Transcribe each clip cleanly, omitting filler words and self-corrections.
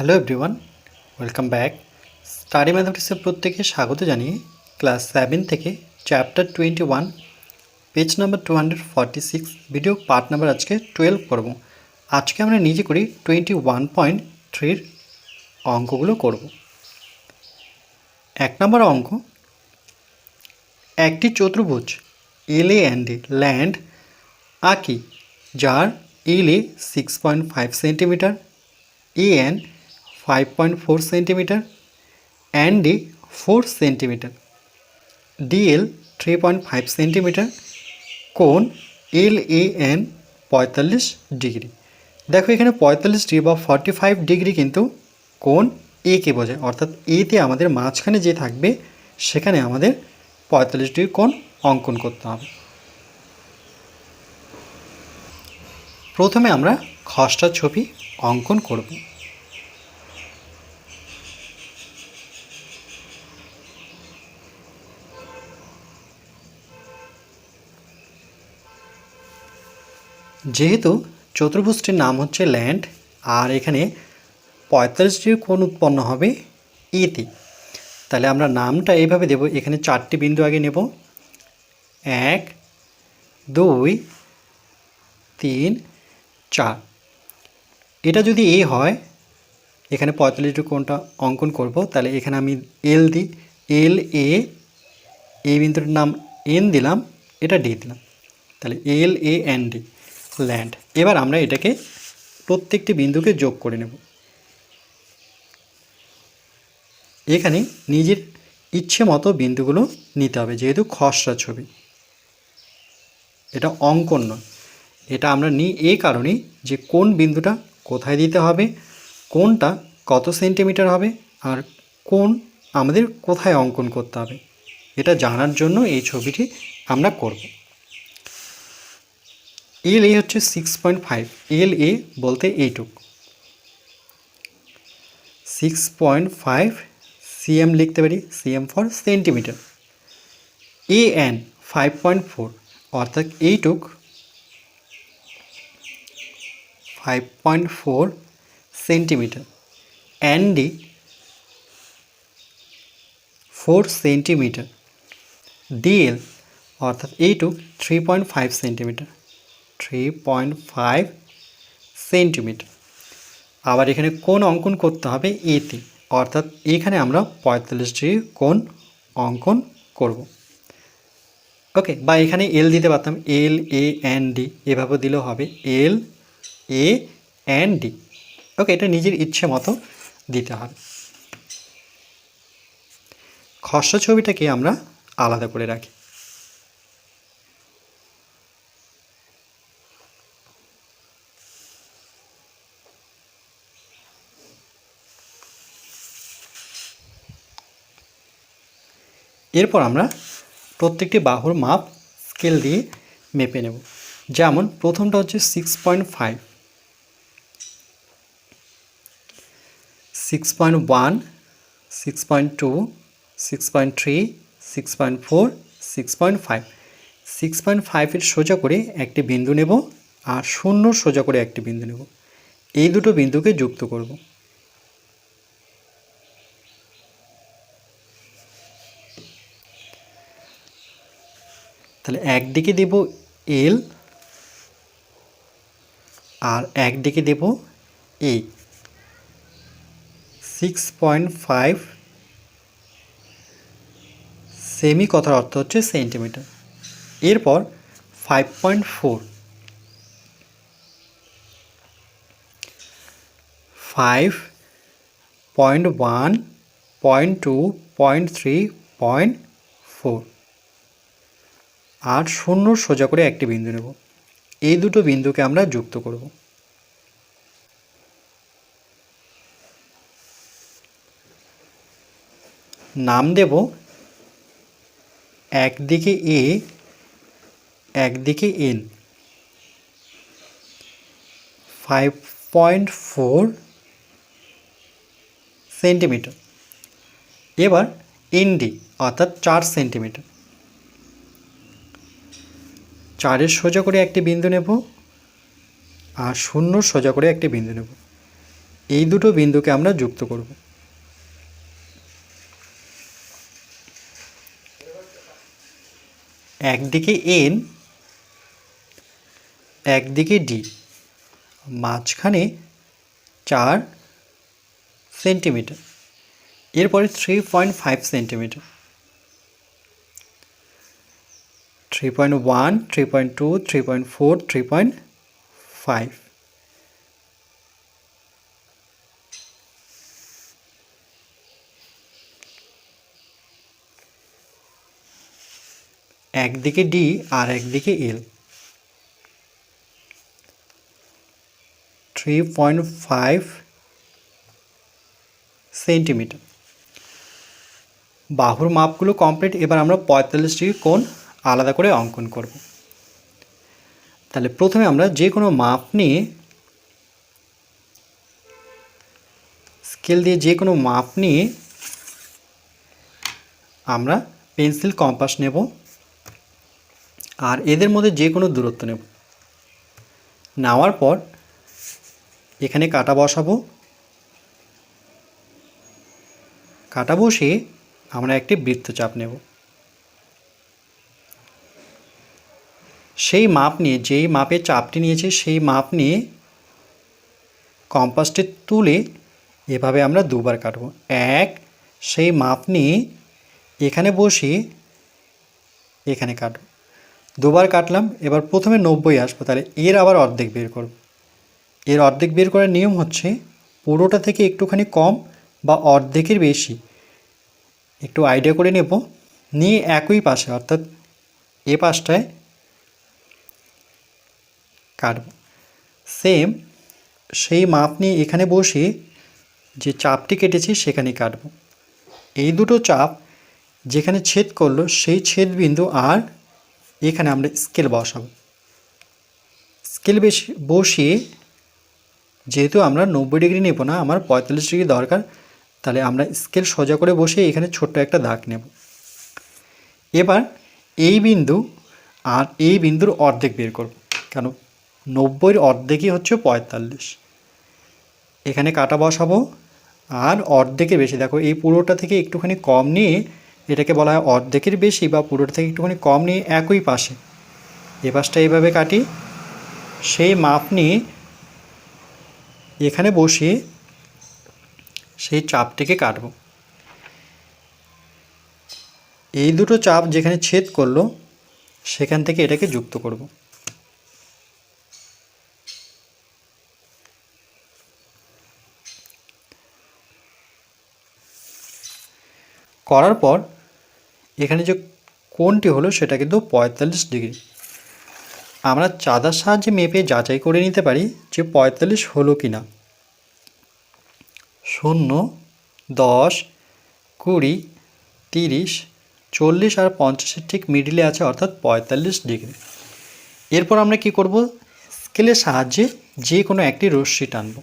Hello everyone, welcome back. Study ম্যাথমেটিক্সের প্রত্যেকে স্বাগত জানিয়ে ক্লাস 7 থেকে chapter 21 page number 246 video part number আজকে 12 করব। আজকে আমরা নিজে করি 21.3 অঙ্কগুলো করব। 1 নম্বর অঙ্ক, একটি চতুর্ভুজ এলএ অ্যান্ড ল্যান্ড আঁকি যার LA 6.5 centimetre, AN 5.4 centimetre and D 4 centimetre, DL 3.5 centimetre, কোণ LAN 45 ডিগ্রি। দেখো এখানে 45 ডিগ্রি বা 45 ডিগ্রি কিন্তু কোণ এ কে বোঝায়, অর্থাৎ এতে আমাদের মাঝখানে যে থাকবে সেখানে আমাদের 45 ডিগ্রি কোণ অঙ্কন করতে হবে। প্রথমে আমরা খসড়া ছবি অঙ্কন করব। যেহেতু চতুর্ভুজটির নাম হচ্ছে ল্যান্ড আর এখানে 45 ডিগ্রি কোণ উৎপন্ন হবে এতে, তাহলে আমরা নামটা এইভাবে দেব। এখানে 4টি বিন্দু আগে নেব, 1 2 3 4। এটা যদি এ হয়, এখানে 45 ডিগ্রি কোণটা অঙ্কন করব, তাহলে এখানে আমি এল দিই, এল এ, এই বিন্দুর নাম এন দিলাম, এটা ডি দিলাম, তাহলে এল এ এন ডি ল্যান্ড। এবার আমরা এটাকে প্রত্যেকটি বিন্দুকে যোগ করে নেব। এখানে নিজের ইচ্ছে মতো বিন্দুগুলো নিতে হবে, যেহেতু খসড়া ছবি, এটা অঙ্কন নয়। এটা আমরা নিই এই কারণেই যে কোন বিন্দুটা কোথায় দিতে হবে, কোনটা কত সেন্টিমিটার হবে, আর কোন আমাদের কোথায় অঙ্কন করতে হবে, এটা জানার জন্য এই ছবিটি আমরা করব। এল এ হচ্ছে 6.5, এল এ বলতে এইটুক, 6.5 সিএম লিখতে পারি, CM for centimetre. A N 5.4, অর্থাৎ এইটুক 5.4 centimetre, N D 4 centimetre, DL অর্থাৎ এইটুক 3.5 সেন্টিমিটার, 3.5 সেন্টিমিটার। আবার এখানে কোণ অঙ্কন করতে হবে এতে, অর্থাৎ এখানে আমরা 45 ডিগ্রি কোণ অঙ্কন করব। ওকে, বা এখানে এল দিতে পারতাম, এল এ এন ডি এভাবে দিলেও হবে, এল এ এন ডি। ওকে, এটা নিজের ইচ্ছে মতো দিতে হবে। খসড়া ছবিটাকে আমরা আলাদা করে রাখি। এরপর আমরা প্রত্যেকটি বাহুর মাপ স্কেল দিয়ে মেপে নেব। যেমন প্রথমটা হচ্ছে 6.5, 6.1, 6.2, 6.3, 6.4, 6.5। 6.5-এর সোজা করে একটি বিন্দু নেব আর 0 সোজা করে একটি বিন্দু নেব, এই দুটো বিন্দুকে যুক্ত করব। তাহলে একদিকে দেব এল আর একদিকে দেব এ। 6.5 সেমি, কথার অর্থ হচ্ছে সেন্টিমিটার। এরপর 5.4, 5.1, 0.2, 0.3, 0.4 আর 0 সোজা করে একটি বিন্দু নেব, এই দুটো বিন্দুকে আমরা যুক্ত করব। নাম দেব একদিকে এ, একদিকে এন। 5.4 সেন্টিমিটার। এবার এনডি অর্থাৎ 4 সেন্টিমিটার, 4-এর সোজা করে একটি বিন্দু নেব আর 0 সোজা করে একটি বিন্দু নেব, এই দুটো বিন্দুকে আমরা যুক্ত করব। একদিকে এন, একদিকে ডি, মাঝখানে 4 সেন্টিমিটার, এরপরে 3.5 সেন্টিমিটার, 3.1, 3.2, 3.4, 3.5। একদিকে ডি আর একদিকে এল, 3.5 সেন্টিমিটার। বাহুর মাপগুলো কমপ্লিট। এবার আমরা 45 ডিগ্রি কোণ আলাদা করে অঙ্কন করব। তাহলে প্রথমে আমরা যে কোনো মাপ নিয়ে, স্কেল দিয়ে যে কোনো মাপ নিয়ে আমরা পেন্সিল কম্পাস নেব আর এদের মধ্যে যে কোনো দূরত্ব নেব। নেওয়ার পর এখানে কাটা বসাবো। কাটা বসিয়ে আমরা একটি বৃত্তচাপ নেব। সেই মাপ নিয়ে, যেই মাপে চাপটি নিয়েছে সেই মাপ নিয়ে কম্পাসটি তুলে এভাবে আমরা দুবার কাটব। এক, সেই মাপ নিয়ে এখানে বসিয়ে এখানে কাটব। দুবার কাটলাম। এবার প্রথমে 90 আসবো, তাহলে এর আবার অর্ধেক বের করব। এর অর্ধেক বের করার নিয়ম হচ্ছে পুরোটা থেকে একটুখানি কম বা অর্ধেকের বেশি একটু আইডিয়া করে নেব, নিয়ে একই পাশে অর্থাৎ এ পাশটায় কাটব। সেম সেই মাপ নিয়ে এখানে বসিয়ে যে চাপটি কেটেছি সেখানে কাটব। এই দুটো চাপ যেখানে ছেদ করলো সেই ছেদ বিন্দু আর এখানে আমরা স্কেল বসাবো। স্কেল বসিয়ে, যেহেতু আমরা 90 ডিগ্রি নেব না, আমার 45 ডিগ্রি দরকার, তাহলে আমরা স্কেল সোজা করে বসে এখানে ছোট্ট একটা দাগ নেব। এবার এই বিন্দু আর এই বিন্দুর অর্ধেক বের করব, কেন 90-এর অর্ধেকই হচ্ছে 45। এখানে কাটা বসাবো আর অর্ধেকের বেশি, দেখো এই পুরোটা থেকে একটুখানি কম নিয়ে এটাকে বলা হয় অর্ধেকের বেশি বা পুরোটা থেকে একটুখানি কম নিয়ে একই পাশে এ পাশটা এইভাবে কাটি। সেই মাপ নিয়ে এখানে বসিয়ে সেই চাপটিকে কাটব। এই দুটো চাপ যেখানে ছেদ করলো সেখান থেকে এটাকে যুক্ত করব। করার পর এখানে যে কোণটি হলো সেটা কিন্তু 45 ডিগ্রি। আমরা চাঁদার সাহায্যে মেপে যাচাই করে নিতে পারি যে 45 হলো কি না। 0, 10, 20, 30, 40 আর 50-এর ঠিক মিডিলে আছে, অর্থাৎ 45 ডিগ্রি। এরপর আমরা কি করব, স্কেলের সাহায্যে যে কোনো একটি রশ্মি টানব।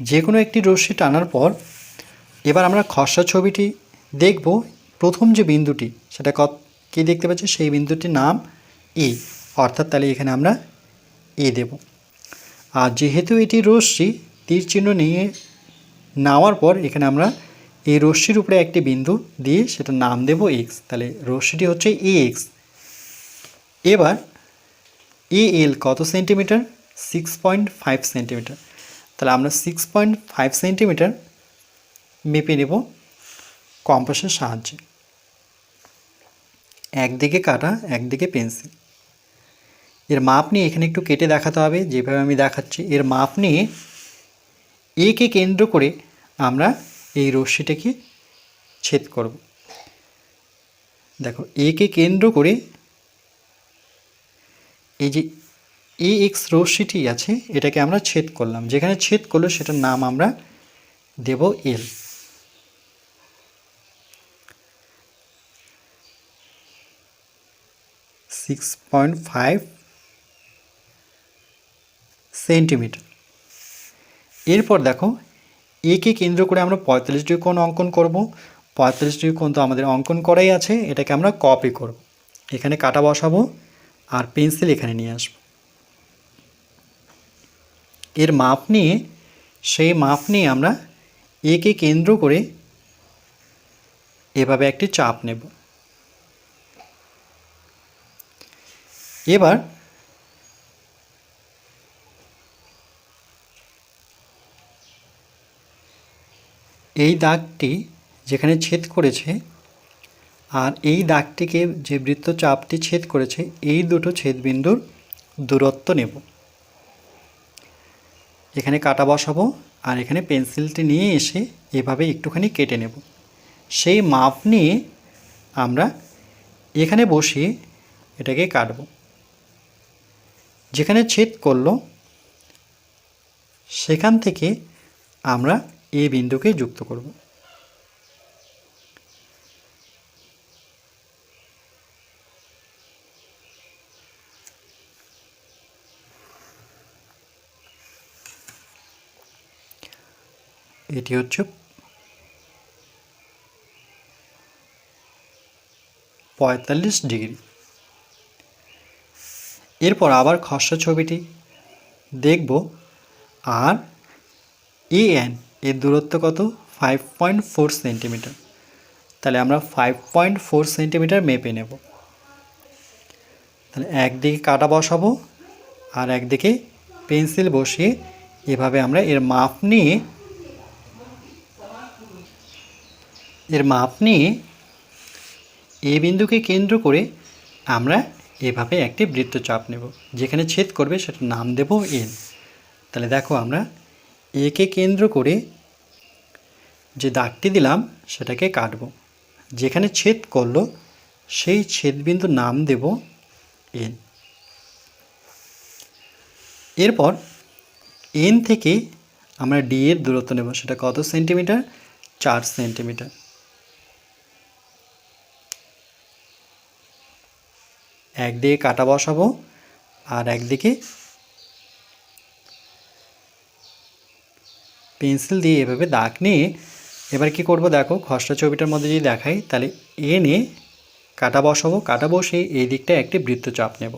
যে কোনো একটি রশ্মি টানার পর এবার আমরা খসড়া ছবিটি দেখব। প্রথম যে বিন্দুটি সেটা কী দেখতে পাচ্ছি, সেই বিন্দুটির নাম এ, অর্থাৎ তাহলে এখানে আমরা এ দেব। আর যেহেতু এটি রশ্মি, তীর চিহ্ন নিয়ে নেওয়ার পর এখানে আমরা এই রশ্মির উপরে একটি বিন্দু দিয়ে সেটা নাম দেব এক্স, তাহলে রশ্মিটি হচ্ছে এ এক্স। এবার এ এল কত সেন্টিমিটার, 6.5 সেন্টিমিটার। তাহলে আমরা 6.5 সেন্টিমিটার মেপে নেব কম্পাসের সাহায্যে। একদিকে কাটা, একদিকে পেন্সিল। এর মাপ নিয়ে এখানে একটু কেটে দেখাতে হবে, যেভাবে আমি দেখাচ্ছি। এর মাপ নিয়ে একে কেন্দ্র করে আমরা এই রশ্মিটাকে ছেদ করব। দেখো একে কেন্দ্র করে এই যে এ এক্স রশ্মিটি আছে এটাকে আমরা ছেদ করলাম। যেখানে ছেদ করলো সেটার নাম আমরা দেব এল। Six 6.5 centimetre. এরপর দেখো একে কেন্দ্র করে আমরা 45 ডিগ্রি কোণ অঙ্কন করব। 45 ডিগ্রি কোণ তো আমাদের অঙ্কন করাই আছে, এটাকে আমরা কপি করব। এখানে কাটা বসাবো আর পেন্সিল এখানে নিয়ে আসব। এর মাপ নিয়ে সেই মাপ নিয়ে আমরা একে কেন্দ্র করে এভাবে একটি চাপ নেব। এবার এই দাগটি যেখানে ছেদ করেছে আর এই দাগটিকে যে বৃত্তচাপটি ছেদ করেছে এই দুটো ছেদবিন্দুর দূরত্ব নেব। এখানে কাটা বসাবো আর এখানে পেন্সিলটি নিয়ে এসে এভাবে একটুখানি কেটে নেব। সেই মাপ নিয়ে আমরা এখানে বসিয়ে এটাকে কাটব। যেখানে ছেদ করলো সেখান থেকে আমরা এই বিন্দুকে যুক্ত করব। এটি হচ্ছে 45 ডিগ্রি। এরপর আবার খসড়া ছবিটি দেখব আর এএন এর দূরত্ব কত? 5.4 সেন্টিমিটার। তাহলে আমরা 5.4 সেন্টিমিটার মেপে নেব। তাহলে একদিকে কাটা বসাবো আর একদিকে পেন্সিল বসিয়ে এভাবে আমরা এর মাপ নিয়ে এ বিন্দুকে কেন্দ্র করে আমরা এভাবে একটি বৃত্তচাপ নেব। যেখানে ছেদ করবে সেটার নাম দেব এন। তাহলে দেখো আমরা একে কেন্দ্র করে যে দাগটি দিলাম সেটাকে কাটব। যেখানে ছেদ করলো সেই ছেদবিন্দুর নাম দেব এন। এরপর এন থেকে আমরা ডি এর দূরত্ব নেব। সেটা কত সেন্টিমিটার? 4 সেন্টিমিটার। একদিকে কাটা বসাবো আর একদিকে পেন্সিল দিয়ে এভাবে দাগ নিয়ে এবার কি করব দেখো, খসড়া ছবিটার মধ্যে যদি দেখাই তাহলে এনে কাটা বসাবো, কাটা বসে এই দিকটা একটি বৃত্তচাপ নেব।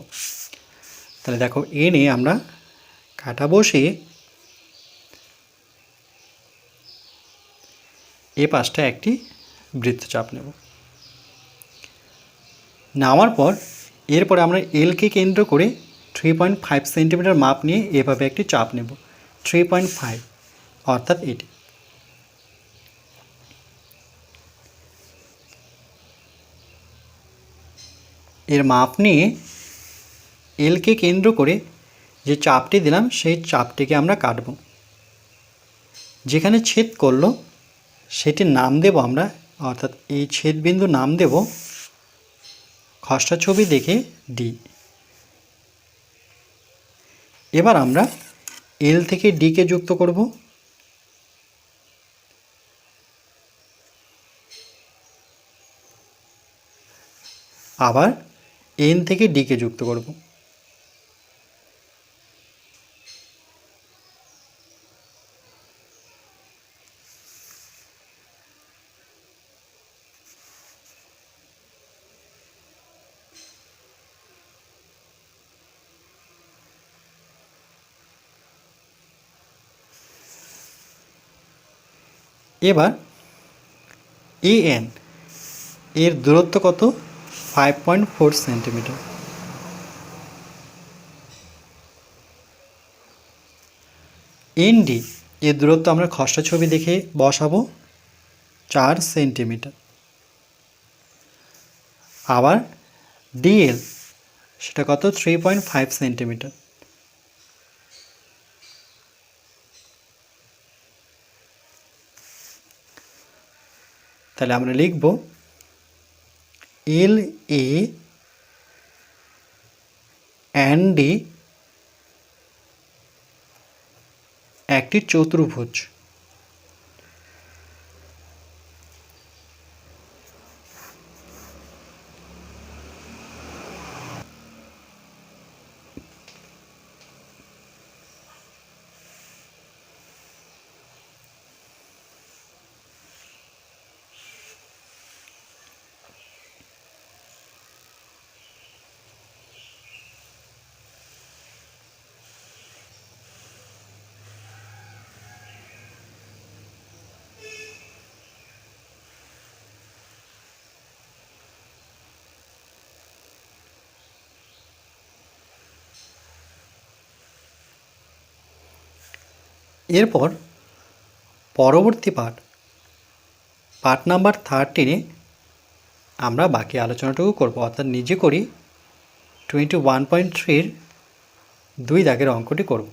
তাহলে দেখো এনে আমরা কাটা বসে এ পাশটা একটি বৃত্তচাপ নেব। নেওয়ার পর এরপরে আমরা এলকে কেন্দ্র করে 3.5 সেন্টিমিটার মাপ নিয়ে এভাবে একটি চাপ নেব। 3.5 অর্থাৎ এটি। এর মাপ নিয়ে এলকে কেন্দ্র করে যে চাপটি দিলাম সেই চাপটিকে আমরা কাটব। যেখানে ছেদ করলো সেটির নাম দেব আমরা, অর্থাৎ এই ছেদবিন্দু নাম দেব খসড়া ছবি দেখে ডি। এবার আমরা এল থেকে ডিকে যুক্ত করব। আবার এন থেকে ডিকে যুক্ত করব। এবার এএন এর দূরত্ব কত? 5.4 সেন্টিমিটার। এনডি এর দূরত্ব আমরা খসড়া ছবি দেখে বসাবো 4 সেন্টিমিটার। আবার ডিএল সেটা কত? 3.5 সেন্টিমিটার। তাহলে আমরা লিখব এল এ এন ডি একটি চতুর্ভুজ। এরপর পরবর্তী পার্ট নাম্বার 13-এ আমরা বাকি আলোচনাটুকু করব, অর্থাৎ নিজে করি 21.3-র 2 দাগের অঙ্কটি করব।